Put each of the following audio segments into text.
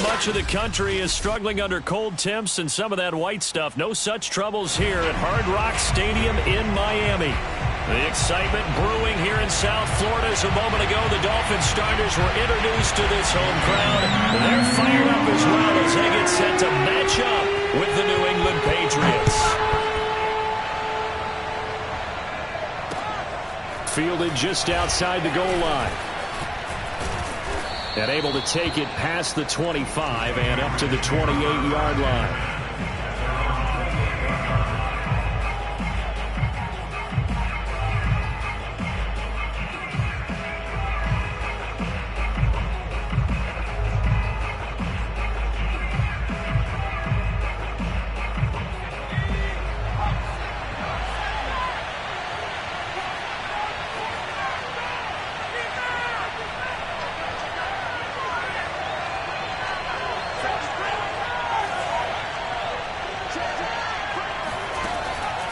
Much of the country is struggling under cold temps and some of that white stuff. No such troubles here at Hard Rock Stadium in Miami. The excitement brewing here in South Florida. As a moment ago, the Dolphins starters were introduced to this home crowd. They're fired up as well as they get set to match up with the New England Patriots. Fielded just outside the goal line. And able to take it past the 25 and up to the 28-yard line.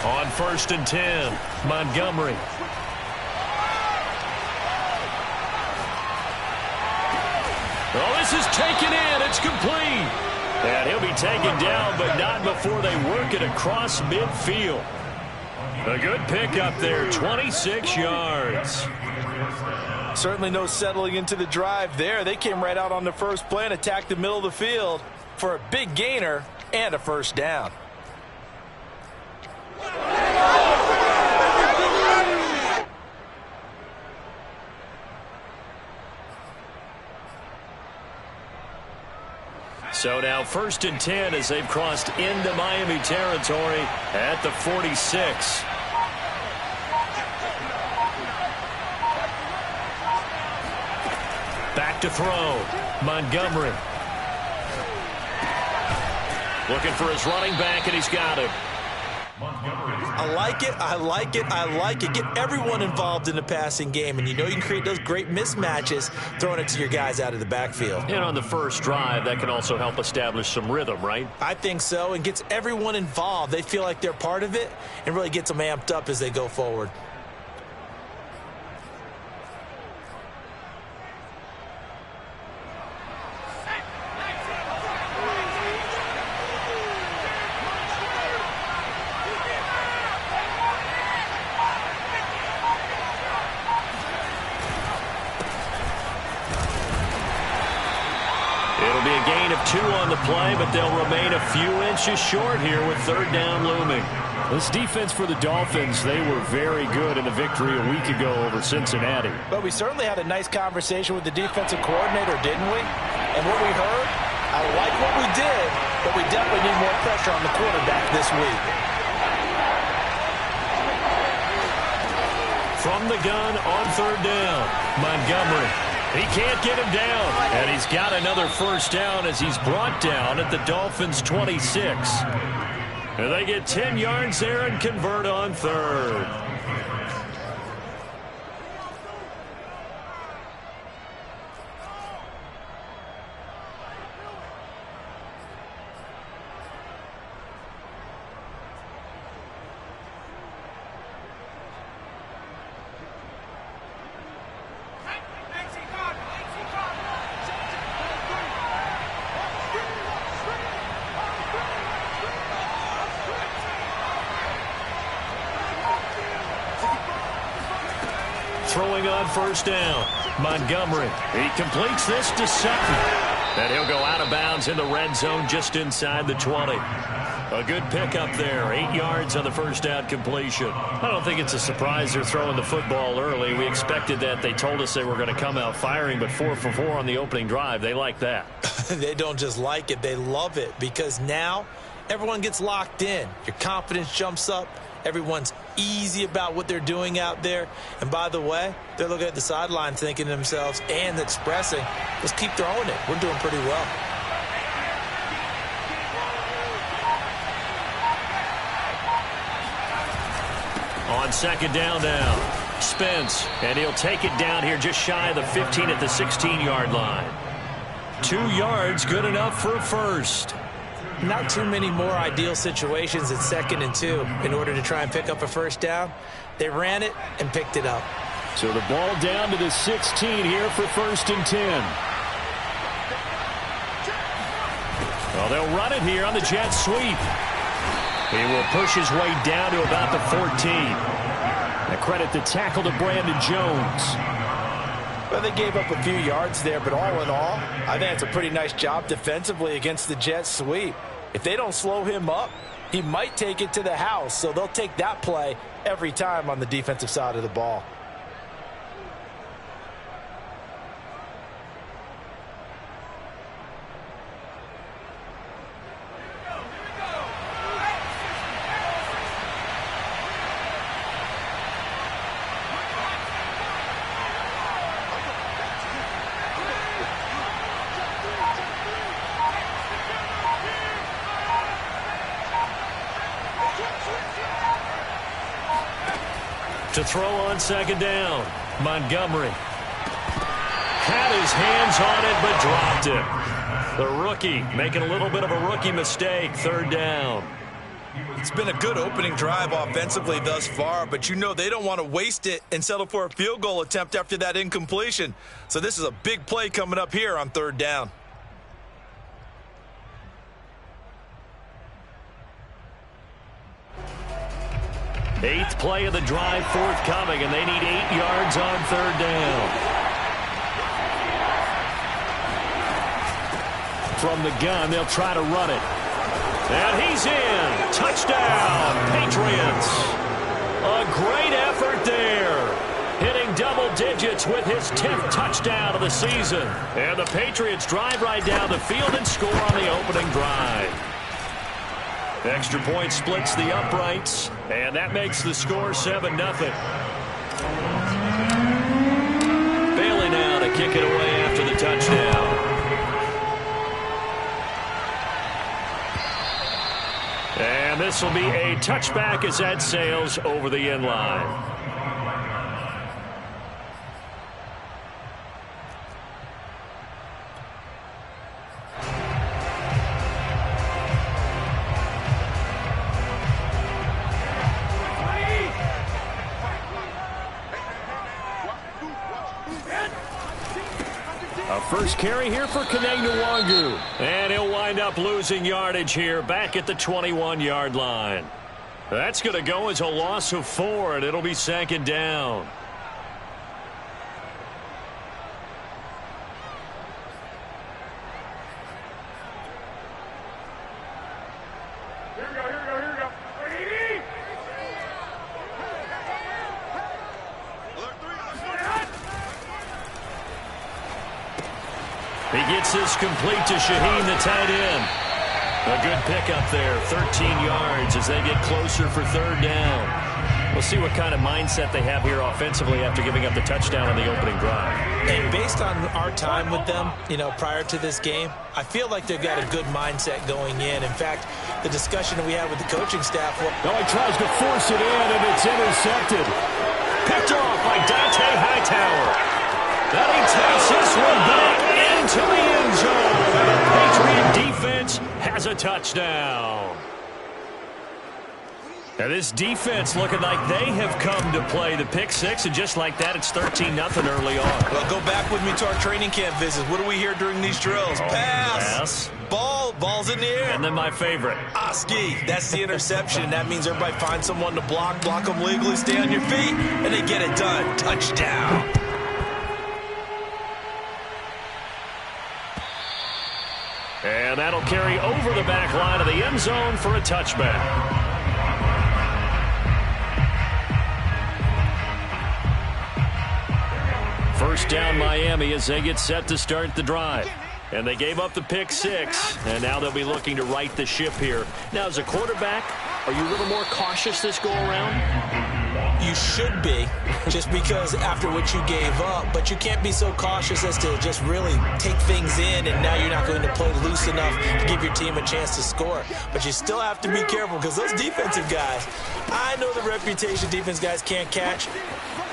On 1st and 10, Montgomery. Oh, this is taken in. It's complete. And he'll be taken down, but not before they work it across midfield. A good pickup there, 26 yards. Certainly no settling into the drive there. They came right out on the first play and attacked the middle of the field for a big gainer and a first down. So now 1st and 10 as they've crossed into Miami territory at the 46. Back to throw. Montgomery. Looking for his running back, and he's got him. I like it, I like it, I like it. Get everyone involved in the passing game, and you know you can create those great mismatches throwing it to your guys out of the backfield. And on the first drive, that can also help establish some rhythm, right? I think so, and gets everyone involved. They feel like they're part of it and really gets them amped up as they go forward. It'll be a gain of 2 on the play, but they'll remain a few inches short here with 3rd down looming. This defense for the Dolphins, they were very good in a victory a week ago over Cincinnati. But we certainly had a nice conversation with the defensive coordinator, didn't we? And what we heard, I like what we did, but we definitely need more pressure on the quarterback this week. From the gun on 3rd down, Montgomery. He can't get him down, and he's got another first down as he's brought down at the Dolphins' 26. And they get 10 yards there and convert on 3rd. Throwing on 1st down, Montgomery. He completes this to Sutton. And he'll go out of bounds in the red zone just inside the 20. A good pickup there, 8 yards on the first down completion. I don't think it's a surprise they're throwing the football early. We expected that. They told us they were going to come out firing, but 4 for 4 on the opening drive. They like that. They don't just like it, they love it, because now everyone gets locked in. Your confidence jumps up. Everyone's easy about what they're doing out there. And by the way, they're looking at the sideline thinking to themselves and expressing, let's keep throwing it. We're doing pretty well. On 2nd down now, Spence. And he'll take it down here just shy of the 15 at the 16-yard line. 2 yards, good enough for a first. Not too many more ideal situations at 2nd and 2 in order to try and pick up a first down. They ran it and picked it up. So the ball down to the 16 here for 1st and 10. Well, they'll run it here on the jet sweep. He will push his way down to about the 14. A credit the tackle to Brandon Jones. Well, they gave up a few yards there, but all in all, I think it's a pretty nice job defensively against the jet sweep. If they don't slow him up, he might take it to the house, so they'll take that play every time on the defensive side of the ball. To throw on second down, Montgomery had his hands on it but dropped it. The rookie making a little bit of a rookie mistake, third down. It's been a good opening drive offensively thus far, but you know they don't want to waste it and settle for a field goal attempt after that incompletion. So this is a big play coming up here on third down. Eighth play of the drive forthcoming, and they need 8 yards on third down. From the gun, they'll try to run it. And he's in. Touchdown, Patriots. A great effort there. Hitting double digits with his 10th touchdown of the season. And the Patriots drive right down the field and score on the opening drive. Extra point splits the uprights, and that makes the score 7-0. Bailey now to kick it away after the touchdown. And this will be a touchback as that sails over the end line. First carry here for Kene and he'll wind up losing yardage here back at the 21-yard line. That's going to go as a loss of 4, and it'll be second down. He gets this complete to Shaheen, the tight end. A good pickup there, 13 yards as they get closer for third down. We'll see what kind of mindset they have here offensively after giving up the touchdown on the opening drive. And based on our time with them, prior to this game, I feel like they've got a good mindset going in. In fact, the discussion that we had with the coaching staff. No, he tries to force it in, and it's intercepted. Picked off by Dante Hightower. Then he takes this one back into the end zone. And the Patriot defense has a touchdown. Now this defense looking like they have come to play the pick six, and just like that, it's 13-0 early on. Well, go back with me to our training camp visits. What do we hear during these drills? Pass. Ball's in the air. And then my favorite. Oski. That's the interception. That means everybody finds someone to block them legally, stay on your feet, and they get it done. Touchdown. And that'll carry over the back line of the end zone for a touchback. First down Miami as they get set to start the drive. And they gave up the pick six, and now they'll be looking to right the ship here. Now, as a quarterback, are you a little more cautious this go-around? You should be, just because after what you gave up. But you can't be so cautious as to just really take things in, and now you're not going to play loose enough to give your team a chance to score. But you still have to be careful, because those defensive guys, I know the reputation defense guys can't catch.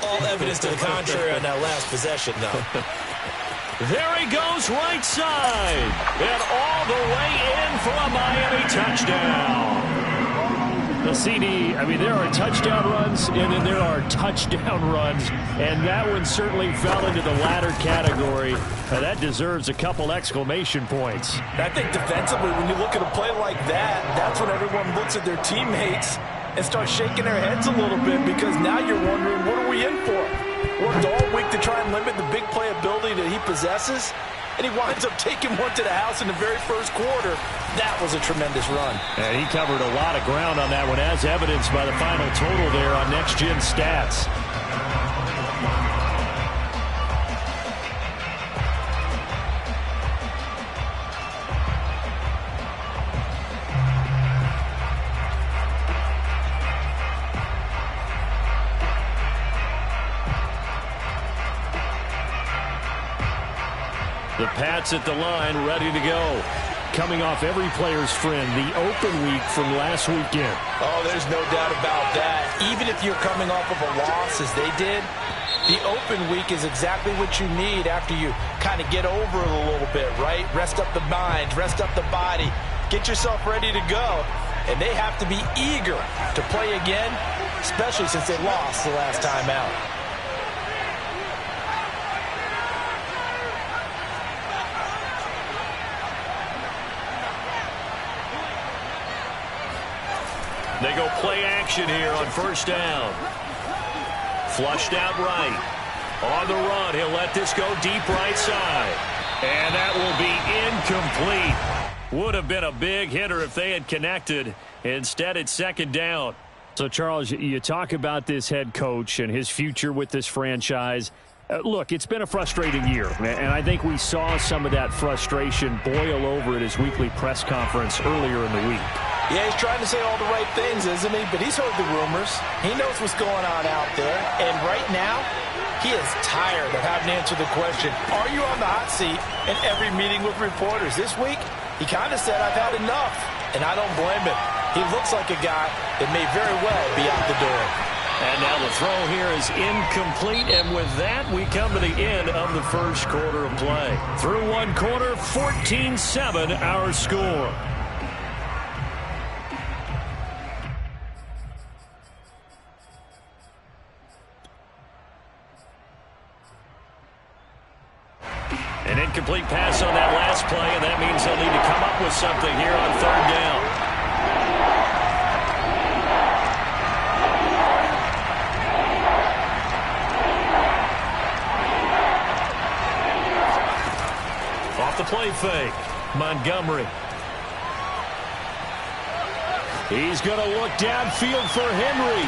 All evidence to the contrary on that last possession, though. There he goes right side, and all the way in for a Miami touchdown. The CD, I mean, there are touchdown runs, and then there are touchdown runs, and that one certainly fell into the latter category. That deserves a couple exclamation points. I think defensively, when you look at a play like that, that's when everyone looks at their teammates and starts shaking their heads a little bit, because now you're wondering, what are we in for? Worked all week to try and limit the big play ability that he possesses, and he winds up taking one to the house in the very first quarter. That was a tremendous run. And he covered a lot of ground on that one, as evidenced by the final total there on Next Gen Stats. The Pats at the line, ready to go. Coming off every player's friend, the open week from last weekend. Oh, there's no doubt about that. Even if you're coming off of a loss, as they did, the open week is exactly what you need after you kind of get over it a little bit, right? Rest up the mind, rest up the body, get yourself ready to go. And they have to be eager to play again, especially since they lost the last time out. They go play action here on first down. Flushed out right. On the run, he'll let this go deep right side. And that will be incomplete. Would have been a big hitter if they had connected. Instead, it's second down. So, Charles, you talk about this head coach and his future with this franchise. Look, it's been a frustrating year, and I think we saw some of that frustration boil over at his weekly press conference earlier in the week. Yeah, he's trying to say all the right things, isn't he? But he's heard the rumors. He knows what's going on out there. And right now, he is tired of having to answer the question, are you on the hot seat in every meeting with reporters? This week, he kind of said, I've had enough. And I don't blame him. He looks like a guy that may very well be out the door. And now the throw here is incomplete. And with that, we come to the end of the first quarter of play. Through one quarter, 14-7 our score. An incomplete pass on that last play, and that means they'll need to come up with something here on third down. Off the play fake, Montgomery. He's going to look downfield for Henry.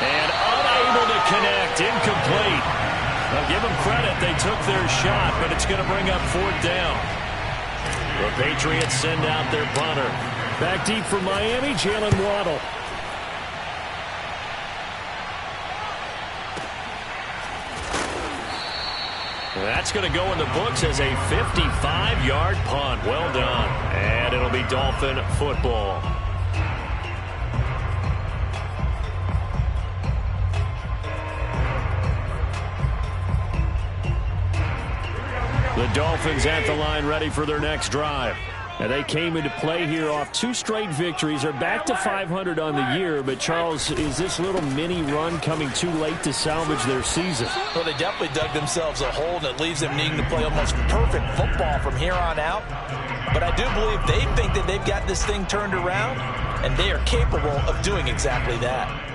And unable to connect, incomplete. Now, give them credit. They took their shot, but it's going to bring up fourth down. The Patriots send out their punter. Back deep for Miami, Jalen Waddle. That's going to go in the books as a 55-yard punt. Well done. And it'll be Dolphin football. The Dolphins at the line, ready for their next drive. Now, they came into play here off 2 straight victories. They're back to 500 on the year. But, Charles, is this little mini run coming too late to salvage their season? Well, they definitely dug themselves a hole that leaves them needing to play almost perfect football from here on out. But I do believe they think that they've got this thing turned around, and they are capable of doing exactly that.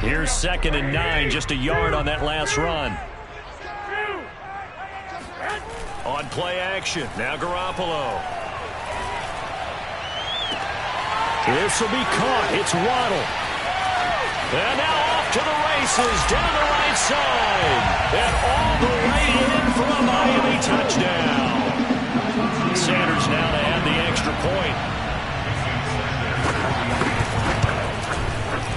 Here's 2nd and 9, just a yard on that last run. On play action, now Garoppolo. This will be caught. It's Waddle. And now off to the races, down the right side. And all the way in for a Miami touchdown. Sanders now to add the extra point.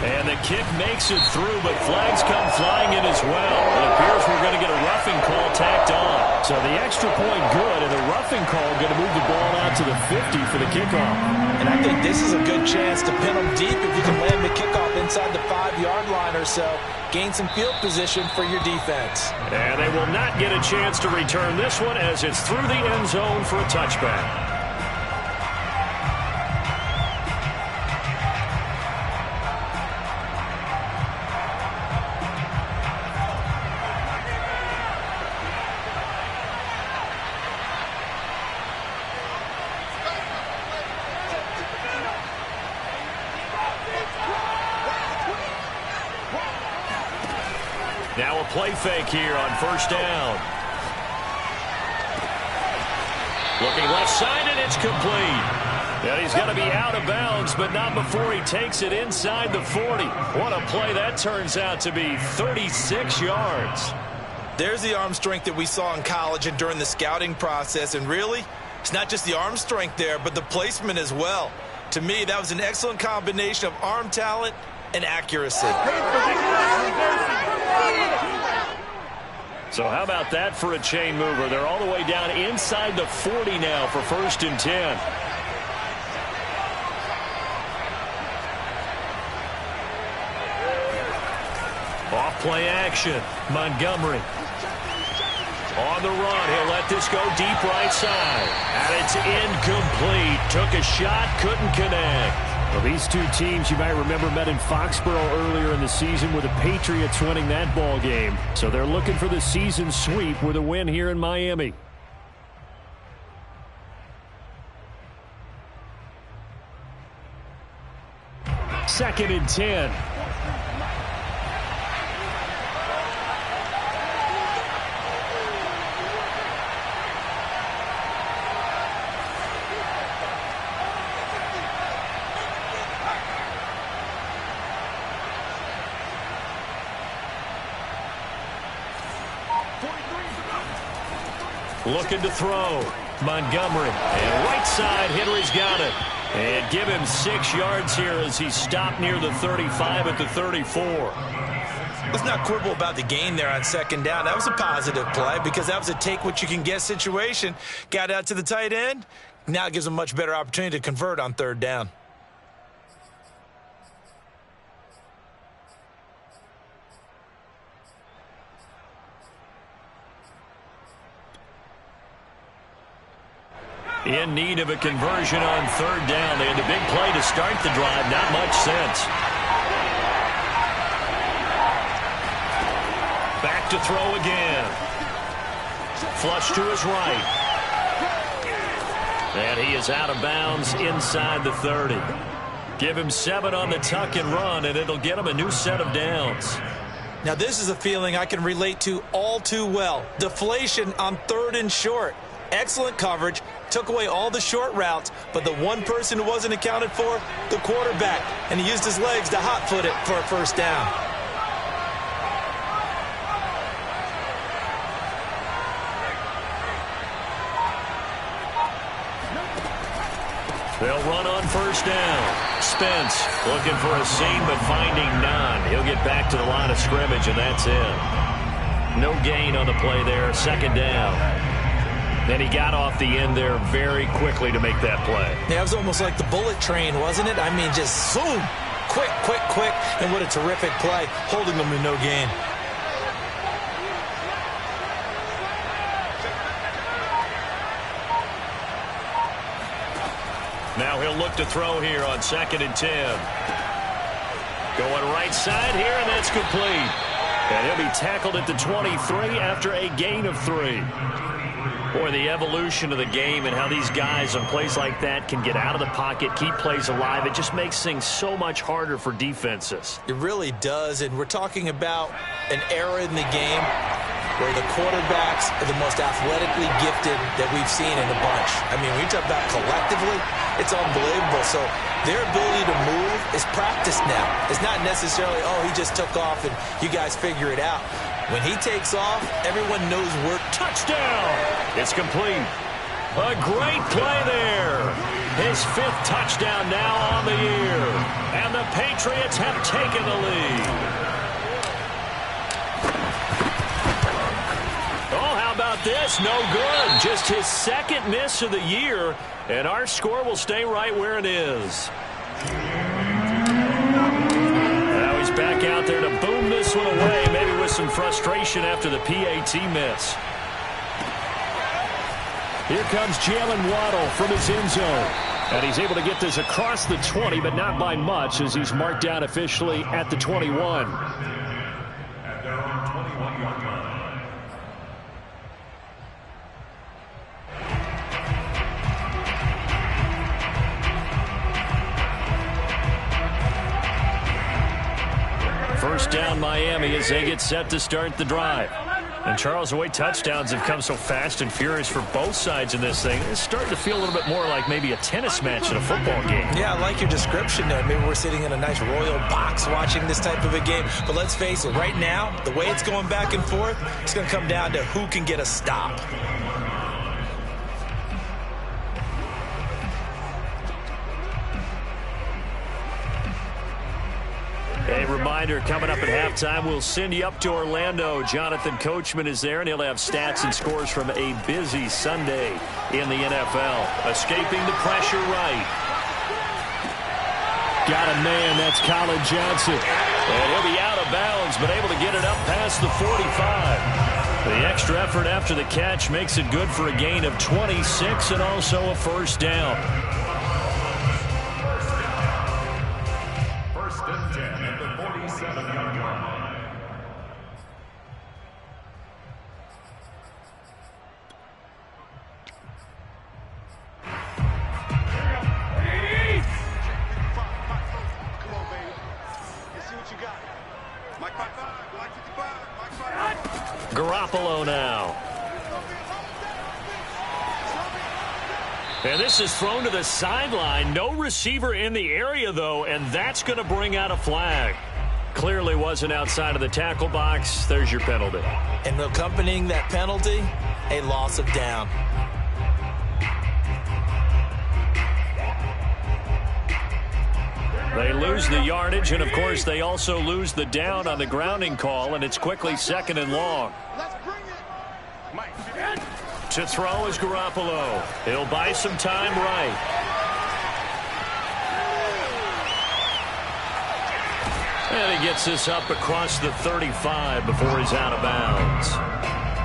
And the kick makes it through, but flags come flying in as well. It appears we're going to get a roughing call tacked on. So the extra point good, and the roughing call going to move the ball out to the 50 for the kickoff. And I think this is a good chance to pin them deep if you can land the kickoff inside the 5-yard line or so. Gain some field position for your defense. And they will not get a chance to return this one as it's through the end zone for a touchback. Now a play fake here on first down. Looking left side, and it's complete. And he's going to be out of bounds, but not before he takes it inside the 40. What a play that turns out to be, 36 yards. There's the arm strength that we saw in college and during the scouting process. And really, it's not just the arm strength there, but the placement as well. To me, that was an excellent combination of arm talent and accuracy. So how about that for a chain mover? They're all the way down inside the 40 now for 1st and 10. Off play action. Montgomery. On the run, he'll let this go deep right side. And it's incomplete. Took a shot, couldn't connect. Well, these two teams, you might remember, met in Foxborough earlier in the season with the Patriots winning that ball game. So they're looking for the season sweep with a win here in Miami. Second and 10. Looking to throw. Montgomery. And right side, Henry's got it. And give him 6 yards here as he stopped near the 35 at the 34. Let's not quibble about the gain there on second down. That was a positive play because that was a take-what-you-can-get situation. Got out to the tight end. Now it gives him a much better opportunity to convert on third down. In need of a conversion on third down. They had a big play to start the drive. Not much sense. Back to throw again. Flush to his right. And he is out of bounds inside the 30. Give him 7 on the tuck and run, and it'll get him a new set of downs. Now, this is a feeling I can relate to all too well. Deflation on 3rd and short. Excellent coverage. Took away all the short routes, but the one person who wasn't accounted for, the quarterback, and he used his legs to hot-foot it for a first down. They'll run on first down. Spence looking for a seam, but finding none. He'll get back to the line of scrimmage, and that's it. No gain on the play there. Second down. And he got off the end there very quickly to make that play. Yeah, it was almost like the bullet train, wasn't it? I mean, just zoom. Quick, quick, quick. And what a terrific play, holding them to no gain. Now he'll look to throw here on 2nd and 10. Going right side here, and that's complete. And he'll be tackled at the 23 after a gain of 3. Boy, the evolution of the game and how these guys on plays like that can get out of the pocket, keep plays alive, it just makes things so much harder for defenses. It really does, and we're talking about an era in the game where the quarterbacks are the most athletically gifted that we've seen in a bunch. I mean, when you talk about collectively, it's unbelievable. So their ability to move is practiced now. It's not necessarily, oh, he just took off and you guys figure it out. When he takes off, everyone knows where. Touchdown! It's complete. A great play there. His 5th touchdown now on the year. And the Patriots have taken the lead. Oh, how about this? No good. Just his 2nd miss of the year. And our score will stay right where it is. Now he's back out there to boom this one away, maybe with some frustration after the PAT miss. Here comes Jalen Waddle from his end zone. And he's able to get this across the 20, but not by much, as he's marked down officially at the 21. First down, Miami, as they get set to start the drive. And, Charles, the way touchdowns have come so fast and furious for both sides in this thing, it's starting to feel a little bit more like maybe a tennis match in a football game. Yeah, I like your description there. Maybe we're sitting in a nice royal box watching this type of a game. But let's face it, right now, the way it's going back and forth, it's going to come down to who can get a stop. A reminder, coming up at halftime, we'll send you up to Orlando. Jonathan Coachman is there, and he'll have stats and scores from a busy Sunday in the NFL. Escaping the pressure right. Got a man, that's Colin Johnson. And he'll be out of bounds, but able to get it up past the 45. The extra effort after the catch makes it good for a gain of 26 and also a first down. Garoppolo now. And this is thrown to the sideline. No receiver in the area, though, and that's going to bring out a flag. Clearly wasn't outside of the tackle box. There's your penalty. And accompanying that penalty, a loss of down. They lose the yardage, and, of course, they also lose the down on the grounding call, and it's quickly second and long. To throw is Garoppolo. He'll buy some time right. And he gets this up across the 35 before he's out of bounds.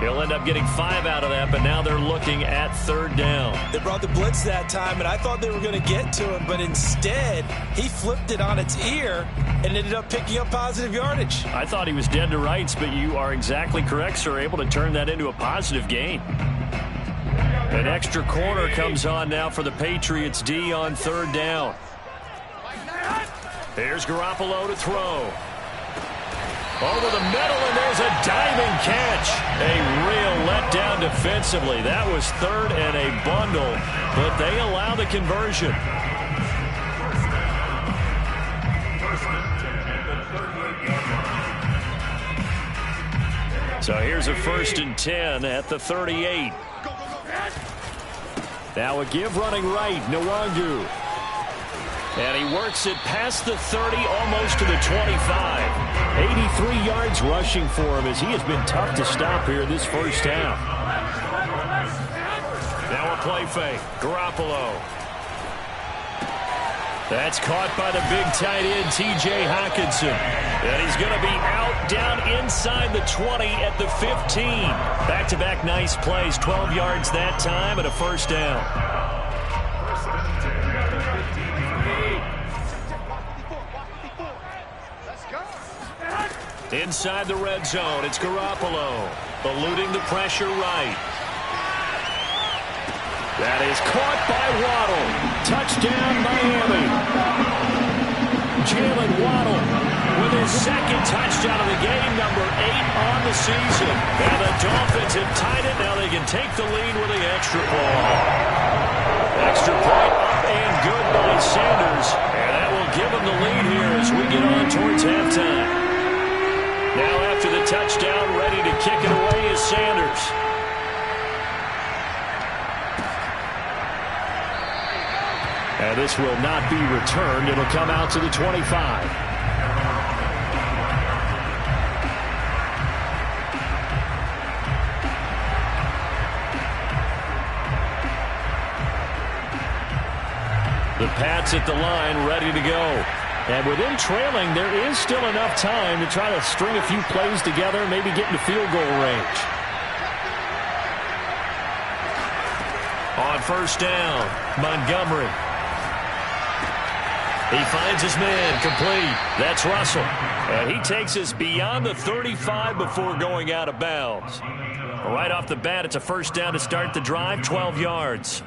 He'll end up getting 5 out of that, but now they're looking at third down. They brought the blitz that time, and I thought they were going to get to him, but instead he flipped it on its ear and ended up picking up positive yardage. I thought he was dead to rights, but you are exactly correct, sir. Able to turn that into a positive gain. An extra corner comes on now for the Patriots D on third down. Here's Garoppolo to throw. Over the middle, and there's a diving catch. A real letdown defensively. That was third and a bundle, but they allow the conversion. So here's a 1st and 10 at the 38. Now a give running right, Nwangu. And he works it past the 30, almost to the 25. 83 yards rushing for him, as he has been tough to stop here this first half. Now a play fake. Garoppolo. That's caught by the big tight end, T.J. Hockenson. And he's going to be out down inside the 20 at the 15. Back-to-back nice plays, 12 yards that time and a first down. Inside the red zone, it's Garoppolo, eluding the pressure right. That is caught by Waddle. Touchdown, Miami. Jalen Waddle with his second touchdown of the game, number 8 on the season. And the Dolphins have tied it. Now they can take the lead with the extra point. Extra point up and good by Sanders. And that will give them the lead here as we get on towards halftime. Now after the touchdown, ready to kick it away is Sanders. And this will not be returned. It'll come out to the 25. The Pats at the line, ready to go. And with them trailing, there is still enough time to try to string a few plays together, maybe get into field goal range. On first down, Montgomery. He finds his man, complete. That's Russell. And he takes us beyond the 35 before going out of bounds. Right off the bat, it's a first down to start the drive, 12 yards.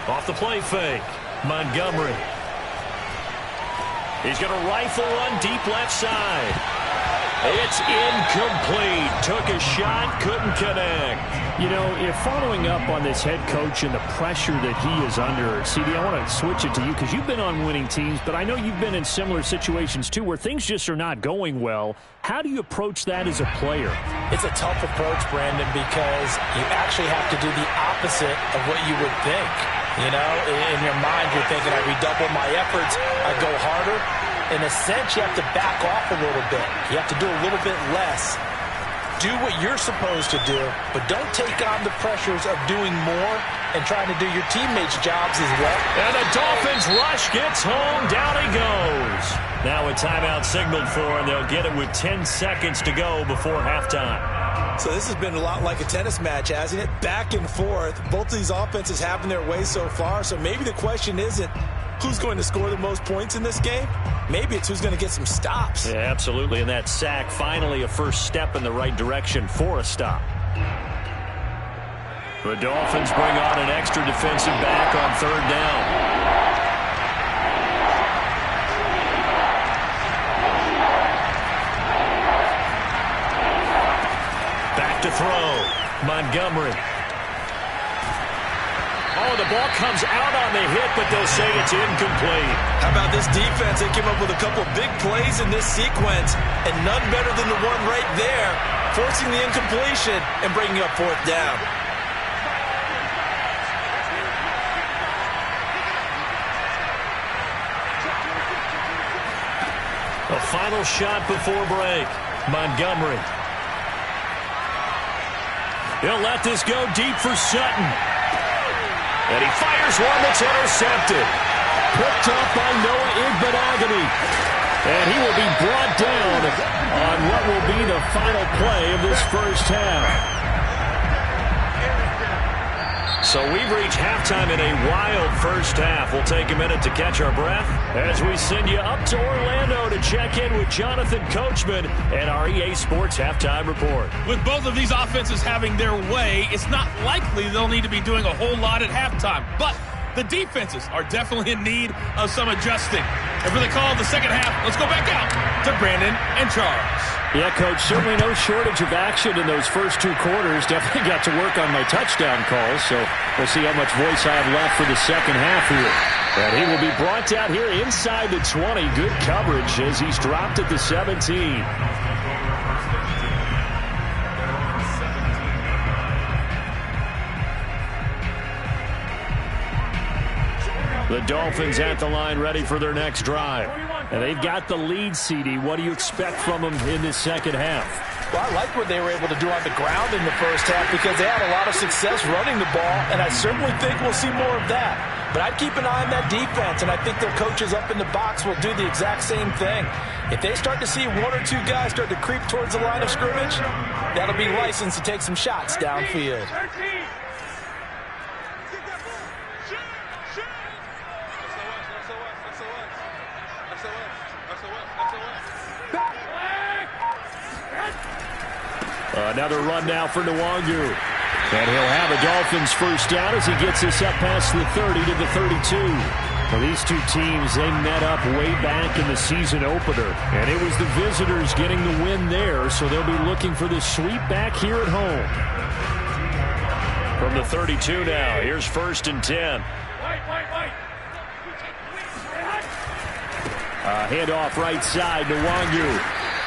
Off the play fake, Montgomery. He's going to rifle one deep left side. It's incomplete. Took a shot, couldn't connect. You know, if following up on this head coach and the pressure that he is under, CD, I want to switch it to you because you've been on winning teams, but I know you've been in similar situations too where things just are not going well. How do you approach that as a player? It's a tough approach, Brandon, because you actually have to do the opposite of what you would think. You know, in your mind, you're thinking, I redouble my efforts, I go harder. In a sense, you have to back off a little bit. You have to do a little bit less. Do what you're supposed to do, but don't take on the pressures of doing more and trying to do your teammates' jobs as well. And the Dolphins rush gets home. Down he goes. Now a timeout signaled for, and they'll get it with 10 seconds to go before halftime. So this has been a lot like a tennis match, hasn't it? Back and forth. Both of these offenses having their way so far. So maybe the question isn't who's going to score the most points in this game. Maybe it's who's going to get some stops. Yeah, absolutely. And that sack, finally a first step in the right direction for a stop. The Dolphins bring on an extra defensive back on third down. To throw, Montgomery. Oh, the ball comes out on the hit, but they'll say it's incomplete. How about this defense? They came up with a couple big plays in this sequence, and none better than the one right there, forcing the incompletion and bringing up fourth down. A final shot before break, Montgomery. He'll let this go deep for Sutton. And he fires one that's intercepted. Picked up by Noah Igbenogany. And he will be brought down on what will be the final play of this first half. So we've reached halftime in a wild first half. We'll take a minute to catch our breath as we send you up to Orlando to check in with Jonathan Coachman and our EA Sports Halftime Report. With both of these offenses having their way, it's not likely they'll need to be doing a whole lot at halftime. But the defenses are definitely in need of some adjusting. And for the call of the second half, let's go back out to Brandon and Charles. Yeah, Coach, certainly no shortage of action in those first two quarters. Definitely got to work on my touchdown calls, so we'll see how much voice I have left for the second half here. And he will be brought down here inside the 20. Good coverage as he's dropped at the 17. The Dolphins at the line ready for their next drive. And they've got the lead, CD. What do you expect from them in this second half? Well, I like what they were able to do on the ground in the first half because they had a lot of success running the ball, and I certainly think we'll see more of that. But I'd keep an eye on that defense, and I think their coaches up in the box will do the exact same thing. If they start to see one or two guys start to creep towards the line of scrimmage, that'll be licensed to take some shots downfield. Another run now for Nwangu. And he'll have a Dolphins first down as he gets us up past the 30 to the 32. Well, these two teams, they met up way back in the season opener. And it was the visitors getting the win there, so they'll be looking for the sweep back here at home. From the 32 now, here's first and 10. Handoff right side, Nwangu.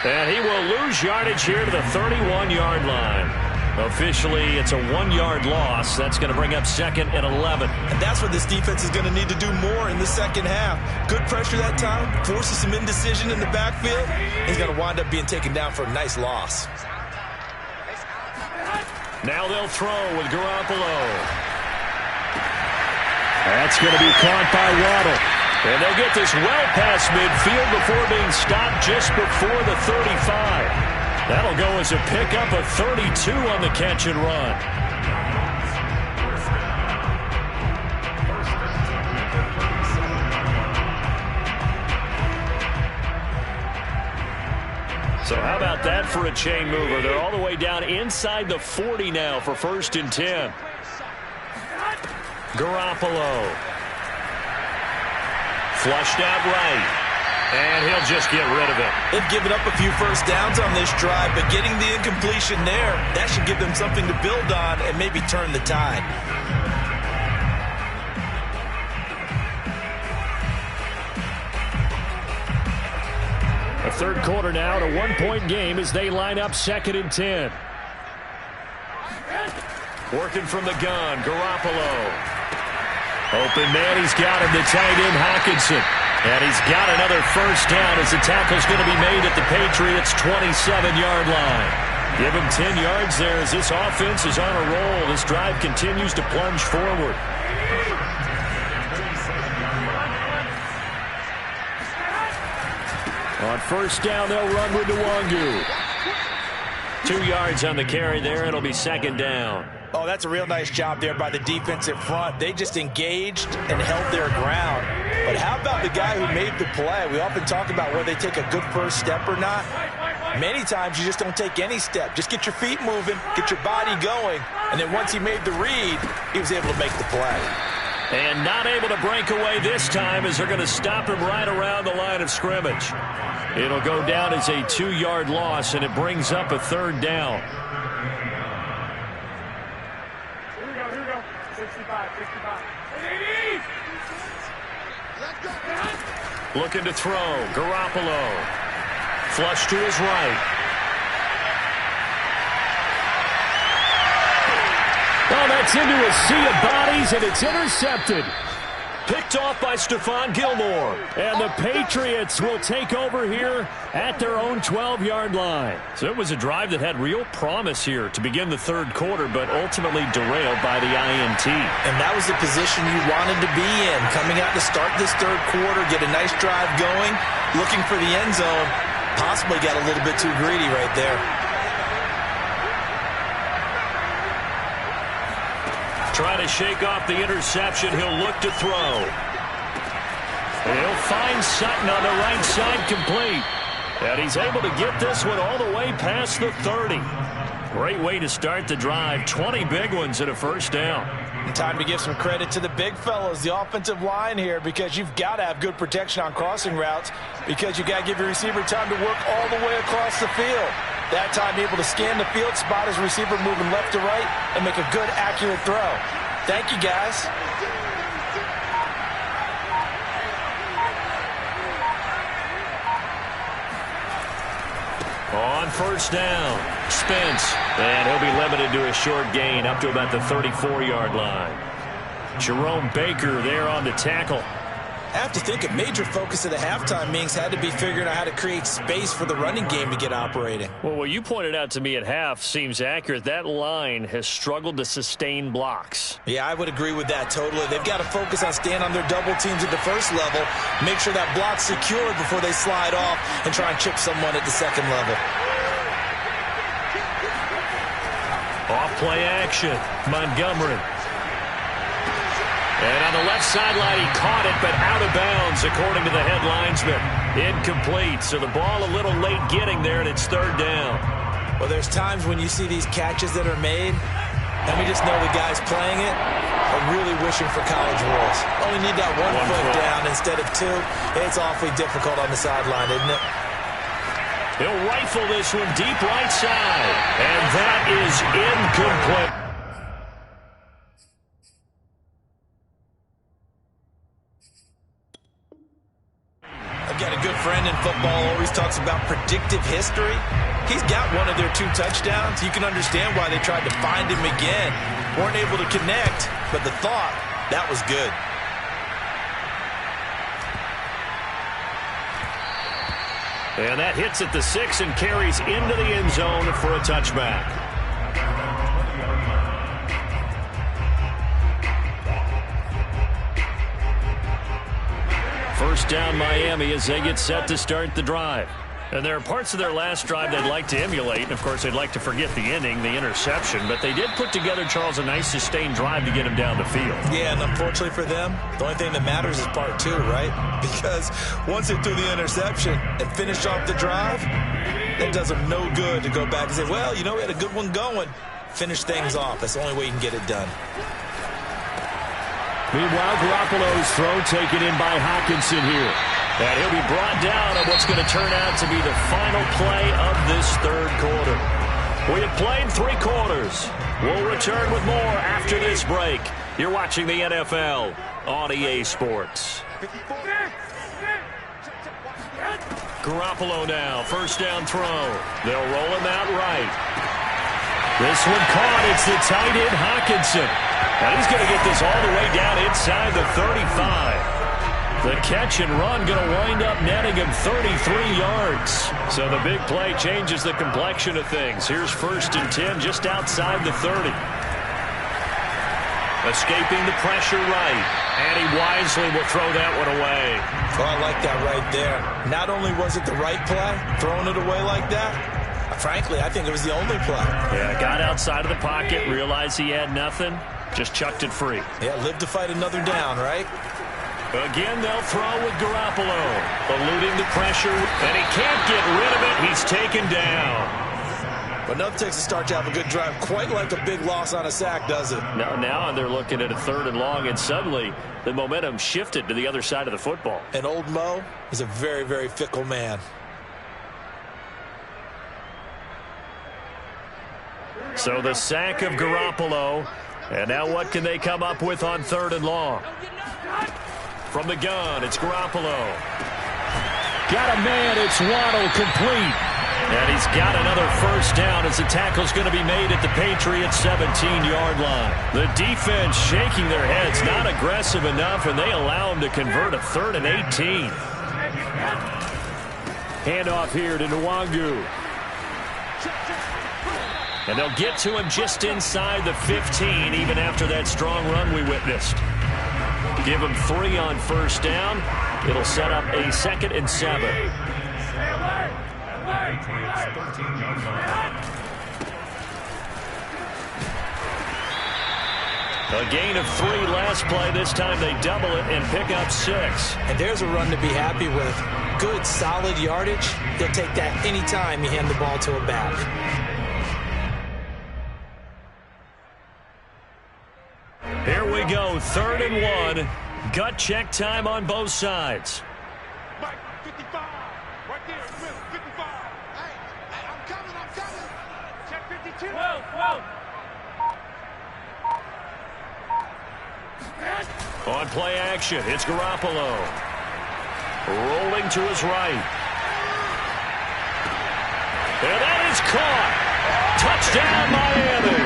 And he will lose yardage here to the 31-yard line. Officially, it's a 1-yard loss. That's going to bring up 2nd and 11. And that's what this defense is going to need to do more in the second half. Good pressure that time, forces some indecision in the backfield. He's going to wind up being taken down for a nice loss. Now they'll throw with Garoppolo. That's going to be caught by Waddle. And they'll get this well past midfield before being stopped just before the 35. That'll go as a pickup of 32 on the catch and run. So how about that for a chain mover? They're all the way down inside the 40 now for 1st and 10. Garoppolo. Flushed out right. And he'll just get rid of it. They've given up a few first downs on this drive, but getting the incompletion there, that should give them something to build on and maybe turn the tide. A third quarter now, and a 1-point game as they line up 2nd and 10. Working from the gun, Garoppolo. Open man, he's got him, the tight end, Hawkinson. And he's got another first down as the tackle's going to be made at the Patriots' 27-yard line. Give him 10 yards there as this offense is on a roll. This drive continues to plunge forward. On first down, they'll run with Nwangu. 2 yards on the carry there. It'll be 2nd down. Oh, that's a real nice job there by the defensive front. They just engaged and held their ground. But how about the guy who made the play? We often talk about whether they take a good first step or not. Many times you just don't take any step. Just get your feet moving, get your body going, and then once he made the read, he was able to make the play. And not able to break away this time as they're going to stop him right around the line of scrimmage. It'll go down as a 2-yard loss, and it brings up a 3rd down. Here we go. 65. Looking to throw. Garoppolo. Flush to his right. Oh, that's into a sea of bodies, and it's intercepted. Picked off by Stephon Gilmore. And the Patriots will take over here at their own 12-yard line. So it was a drive that had real promise here to begin the 3rd quarter, but ultimately derailed by the INT. And that was the position you wanted to be in. Coming out to start this 3rd quarter, get a nice drive going, looking for the end zone. Possibly got a little bit too greedy right there. Trying to shake off the interception. He'll look to throw. He'll find Sutton on the right side, complete. And he's able to get this one all the way past the 30. Great way to start the drive. 20 big ones and a first down. And time to give some credit to the big fellows, the offensive line here, because you've got to have good protection on crossing routes, because you've got to give your receiver time to work all the way across the field. That time able to scan the field, spot his receiver moving left to right, and make a good, accurate throw. Thank you, guys. On first down, Spence. And he'll be limited to a short gain up to about the 34-yard line. Jerome Baker there on the tackle. I have to think a major focus of the halftime meetings had to be figuring out how to create space for the running game to get operating. Well, what you pointed out to me at half seems accurate. That line has struggled to sustain blocks. Yeah, I would agree with that totally. They've got to focus on staying on their double teams at the first level, make sure that block's secured before they slide off and try and chip someone at the second level. Off play action, Montgomery. And on the left sideline, he caught it, but out of bounds, according to the head linesman. Incomplete, so the ball a little late getting there, and it's 3rd down. Well, there's times when you see these catches that are made, and we just know the guys playing it are really wishing for college rules. Only need that one foot down instead of 2. It's awfully difficult on the sideline, isn't it? He'll rifle this one deep right side, and that is incomplete. I've got a good friend in football, always talks talks about predictive history. He's got one of their 2 touchdowns. You can understand why they tried to find him again. Weren't able to connect, but the thought, that was good. And that hits at the 6 and carries into the end zone for a touchback. First down Miami as they get set to start the drive. And there are parts of their last drive they'd like to emulate. And, of course, they'd like to forget the inning, the interception. But they did put together, Charles, a nice sustained drive to get him down the field. Yeah, and unfortunately for them, the only thing that matters is part 2, right? Because once they threw the interception and finished off the drive, that does them no good to go back and say, well, you know, we had a good one going. Finish things off. That's the only way you can get it done. Meanwhile, Garoppolo's throw taken in by Hockenson here. And he'll be brought down on what's going to turn out to be the final play of this third quarter. We have played 3 quarters. We'll return with more after this break. You're watching the NFL on EA Sports. Garoppolo now, first down throw. They'll roll him out right. This one caught. It's the tight end, Hockenson. And he's going to get this all the way down inside the 35. The catch and run going to wind up netting him 33 yards. So the big play changes the complexion of things. Here's first and 10 just outside the 30. Escaping the pressure right. And he wisely will throw that one away. Oh, I like that right there. Not only was it the right play, throwing it away like that, frankly, I think it was the only play. Yeah, got outside of the pocket, realized he had nothing, just chucked it free. Yeah, live to fight another down, right? Again, they'll throw with Garoppolo, eluding the pressure, and he can't get rid of it. He's taken down. But nothing takes a start to have a good drive, quite like a big loss on a sack, does it? Now they're looking at a 3rd and long, and suddenly the momentum shifted to the other side of the football. And old Mo is a very, very fickle man. So the sack of Garoppolo, and now what can they come up with on 3rd and long? From the gun, it's Garoppolo. Got a man, it's Waddle, complete. And he's got another first down as the tackle's going to be made at the Patriots' 17-yard line. The defense shaking their heads, not aggressive enough, and they allow him to convert a 3rd and 18. Handoff here to Nwangu. And they'll get to him just inside the 15, even after that strong run we witnessed. Give him 3 on first down. It'll set up a 2nd and 7. A gain of 3 last play. This time they double it and pick up 6. And there's a run to be happy with. Good, solid yardage. He'll take that anytime you hand the ball to a back. Here we go, 3rd and 1. Gut check time on both sides. Mike, 55. Right there, Smith, 55. Hey, I'm coming. Check 52. Whoa. On play action, it's Garoppolo. Rolling to his right. And that is caught. Touchdown, Miami.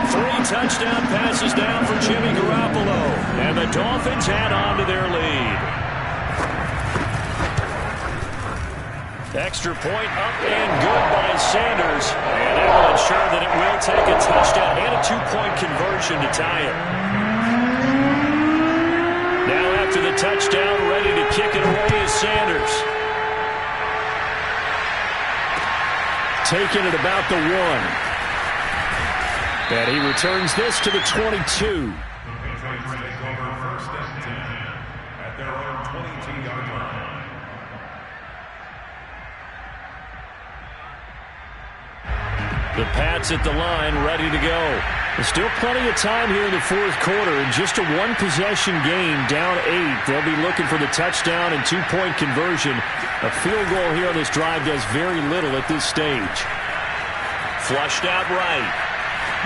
3 touchdown passes down for Jimmy Garoppolo. And the Dolphins add on to their lead. Extra point up and good by Sanders. And that will ensure that it will take a touchdown and a 2-point conversion to tie it. Now after the touchdown, ready to kick it away is Sanders. Taking it about the 1. And he returns this to the 22. The Pats at the line, ready to go. There's still plenty of time here in the 4th quarter. In just a 1-possession game, down 8. They'll be looking for the touchdown and 2-point conversion. A field goal here on this drive does very little at this stage. Flushed out right.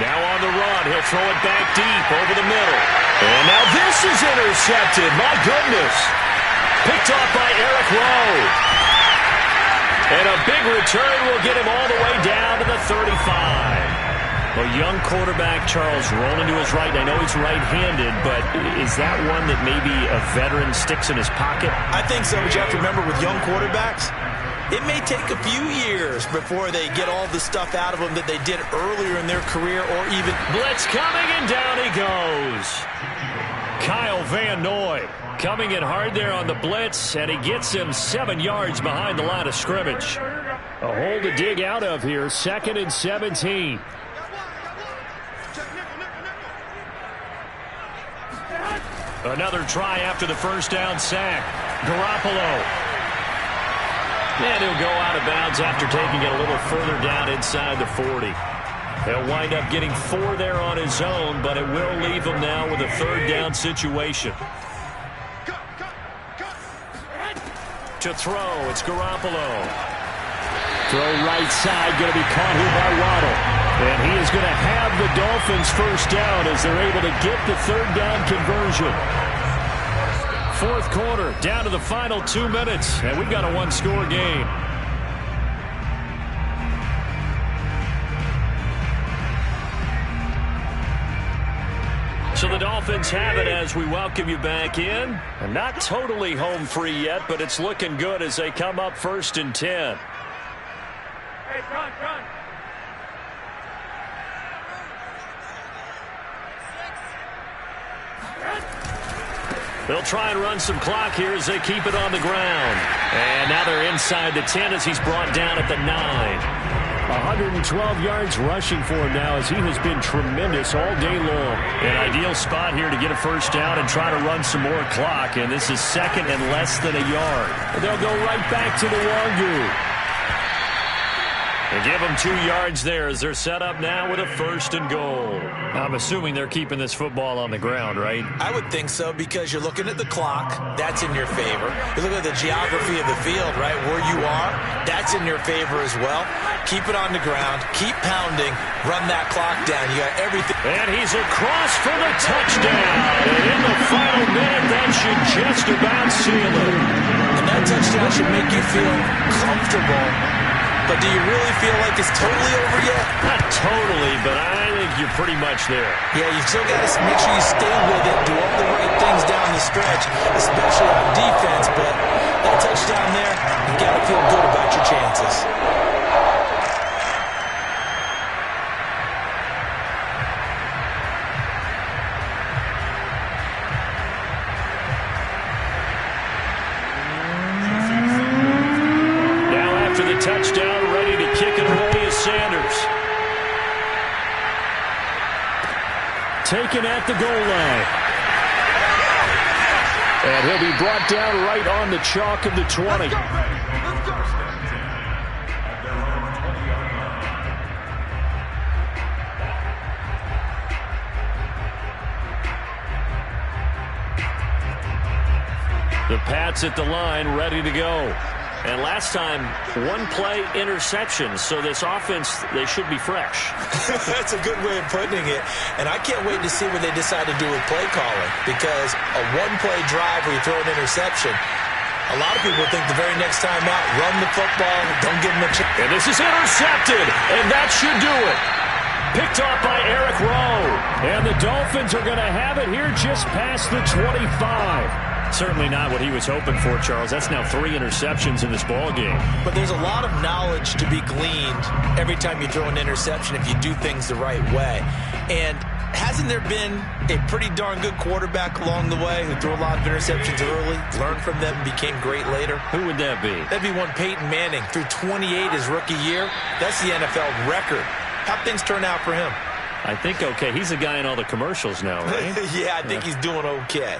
Now on the run, he'll throw it back deep over the middle. And now this is intercepted. My goodness. Picked off by Eric Rowe. And a big return will get him all the way down to the 35. A young quarterback, Charles, rolling to his right. I know he's right-handed, but is that one that maybe a veteran sticks in his pocket? I think so, but you have to remember with young quarterbacks, it may take a few years before they get all the stuff out of them that they did earlier in their career or even... Blitz coming, and down he goes. Kyle Van Noy coming in hard there on the blitz, and he gets him 7 yards behind the line of scrimmage. A hole to dig out of here, 2nd and 17. Another try after the first down sack. Garoppolo. And he'll go out of bounds after taking it a little further down inside the 40. He'll wind up getting 4 there on his own, but it will leave him now with a 3rd down situation. To throw, it's Garoppolo. Throw right side, going to be caught here by Waddle. And he is going to have the Dolphins first down as they're able to get the 3rd down conversion. 4th quarter, down to the final 2 minutes, and we've got a 1-score game. So the Dolphins have it as we welcome you back in. And not totally home free yet, but it's looking good as they come up 1st and 10. Hey, run. They'll try and run some clock here as they keep it on the ground. And now they're inside the 10 as he's brought down at the 9. 112 yards rushing for him now as he has been tremendous all day long. An ideal spot here to get a first down and try to run some more clock. And this is 2nd and less than a yard. And they'll go right back to the Wagyu. They give them 2 yards there as they're set up now with a 1st and goal. I'm assuming they're keeping this football on the ground, right? I would think so because you're looking at the clock. That's in your favor. You look at the geography of the field, right, where you are. That's in your favor as well. Keep it on the ground. Keep pounding. Run that clock down. You got everything. And he's across for the touchdown. And in the final minute, that should just about seal it. And that touchdown should make you feel comfortable. But do you really feel like it's totally over yet? Not totally, but I think you're pretty much there. Yeah, you still got to make sure you stay with it, do all the right things down the stretch, especially on defense. But that touchdown there, you got to feel good about your chances. Touchdown, ready to kick it away is Sanders. Taken at the goal line. And he'll be brought down right on the chalk of the 20. The Pats at the line, ready to go. And last time, 1-play interception. So this offense, they should be fresh. That's a good way of putting it. And I can't wait to see what they decide to do with play calling. Because a 1-play drive where you throw an interception, a lot of people think the very next time out, run the football, don't give them a chance. And this is intercepted. And that should do it. Picked off by Eric Rowe. And the Dolphins are going to have it here just past the 25. Certainly not what he was hoping for, Charles. That's now 3 interceptions in this ball game. But there's a lot of knowledge to be gleaned every time you throw an interception if you do things the right way. And hasn't there been a pretty darn good quarterback along the way who threw a lot of interceptions early, learned from them, and became great later? Who would that be? That'd be one Peyton Manning. Threw 28 his rookie year. That's the NFL record. How'd things turn out for him? I think okay. He's a guy in all the commercials now, right? Yeah, I think he's doing okay.